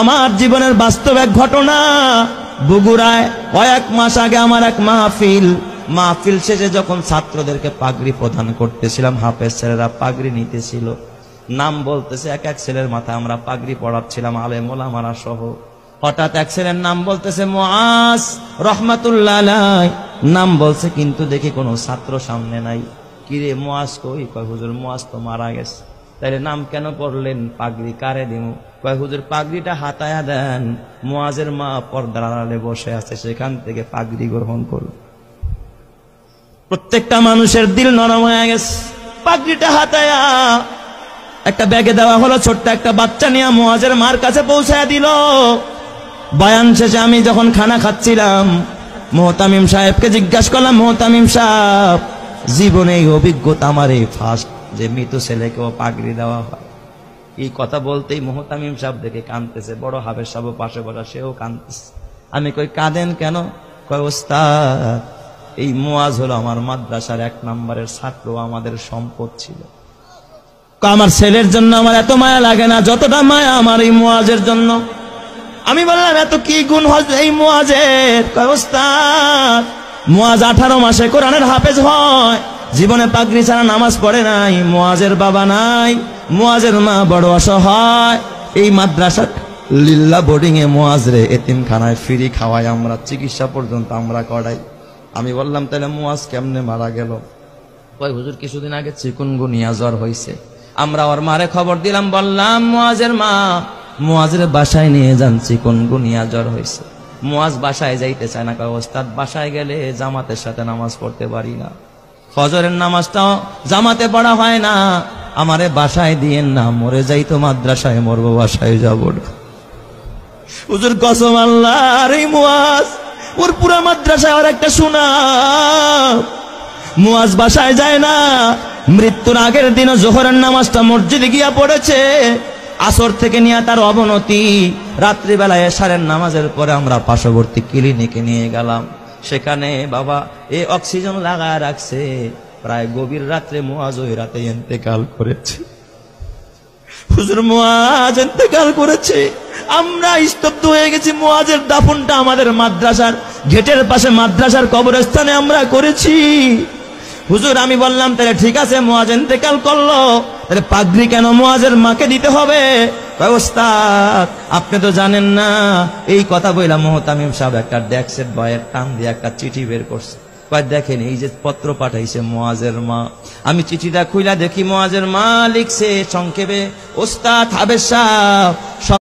আমার জীবনের বাস্তব এক ঘটনা। বগুড়ায় কয়েক মাস আগে আমার এক মাহফিল শেষে যখন ছাত্রদেরকে পাগড়ি প্রদান করতেছিলাম, হাফেজ ছেলেরা পাগড়ি নিতেছিল, নাম বলতেছে এক এক ছেলের মাথায় আমরা পাগড়ি পড়াচ্ছিলাম, আলেম ওলামারা সহ। হঠাৎ এক ছেলের নাম বলতেছে মুআজ রহমাতুল্লাহ আলাইহি, নাম বলছে, কিন্তু দেখি কোনো ছাত্র সামনে নাই। কিরে মুআজ কই? কয় হুজুর মুআজ তো মারা গেছে। তাইলে নাম কেন পড়লেন? পাগড়ি কারে দিমু? কয় হুজুর পাগড়িটা হাতায়া দেন, মুআজের মা পর্দার আড়ালে বসে আছে, সেখান থেকে পাগড়ি গ্রহণ করুন। প্রত্যেকটা মানুষের দিল নরম হয়ে গেছে। পাগড়িটা হাতায়া একটা ব্যাগে দেওয়া হলো, ছোট্ট একটা বাচ্চা নিয়ে মুআজের মার কাছে পৌঁছায় দিল। বয়ান শেষে আমি যখন খানা খাচ্ছিলাম, মুহতামিম সাহেবকে জিজ্ঞাসা করলাম, মুহতামিম সাহেব, জীবনে এই অভিজ্ঞতা আমার এই ফার্স্ট যে মৃত ছেলেকেও পাগড়ি দেওয়া হয়। এই কথা বলতেই মুহতামিম সাহেব দেখে কাঁদতেছে, বড় হাফেজ সাহেব পাশে বসা, সেও কাঁদতেছে। আমি কই কাঁদেন কেন? কয় ওস্তাদ, এই মুআজ হলো আমার মাদ্রাসার 1 নম্বরের ছাত্র, আমাদের সম্পদ ছিল। আমার ছেলের জন্য আমার এত মায়া লাগে না যতটা মায়া আমার এই মুআজের জন্য। আমি বললাম এত কি গুণ এই মুআজের? কয় ওস্তাদ, মুআজ 18 মাসে কোরআনের হাফেজ হয়, জীবনে পাগড়ি ছাড়া নামাজ পড়ে নাই, মুআজের বাবা নাই, মুআজের মা বড় অসহায়, এই মাদ্রাসা লিল্লাহ বোর্ডিং এ মুআজরে এতিমখানায় ফ্রি খাওয়াই আমরা, চিকিৎসা পর্যন্ত আমরা করাই। আমি বললাম তাহলে মুআজ কেমনে মারা গেল? কয় হুজুর কিছুদিন আগে চিকুনগুনিয়া জ্বর হয়েছে, আমরা ওর মারে খবর দিলাম, বললাম মুআজের মা মুআজের বাসায় নিয়ে যান, চিকুনগুনিয়া জ্বর হয়েছে। মুআজ বাসায় যাইতে চায় না। কয় ওস্তাদ বাসায় গেলে জামাতের সাথে নামাজ পড়তে পারি না, ফজরের নামাজটাও জামাতে পড়া হয় না, আমারে বাসায় দিয়েন না, মরে যাইতো মাদ্রাসায়, মরবো বাসায় যাব না। হুজুর কসম আল্লাহর, এই মুআজ ওর পুরা মাদ্রাসায় আর একটা সুনাম। মুআজ বাসায় যায় না, মৃত্যুর আগের দিন জোহরের নামাজটা মসজিদে গিয়া পড়েছে, আসর থেকে নিয়ে তার অবনতি, রাত্রিবেলায় এশারের নামাজের পরে আমরা পার্শ্ববর্তী ক্লিনিকে নিয়ে গেলাম। সেখানে বাবা এই অক্সিজেন লাগায় রাখছে, প্রায় গভীর রাত্রে মুআজ ওই রাতে ইন্তেকাল করেছে। হুজুর মুআজ ইন্তেকাল করেছে, আমরা স্তব্ধ হয়ে গেছি। মুআজের দাফনটা আমাদের মাদ্রাসার গেটের পাশে মাদ্রাসার কবরস্থানে আমরা করেছি। হুজুর আমি বললাম তাহলে ঠিক আছে, মুআজ ইন্তেকাল করলো, তাহলে পাগড়ি কেন মুআজের মাকে দিতে হবে? ওস্তাদ আপনি তো জানেন না। এই কথা বললাম, মুহতামিম সাহেব একটা ডেস্কের বয়ের টান দিয়ে একটা চিঠি বের করছে। কয় দেখেন এই যে পত্র পাঠাইছে মুআজের মা। আমি চিঠিটা খুইলা দেখি মুআজের মা লিখছে সংক্ষেপে, ওস্তাদ হাফেজ সাহেব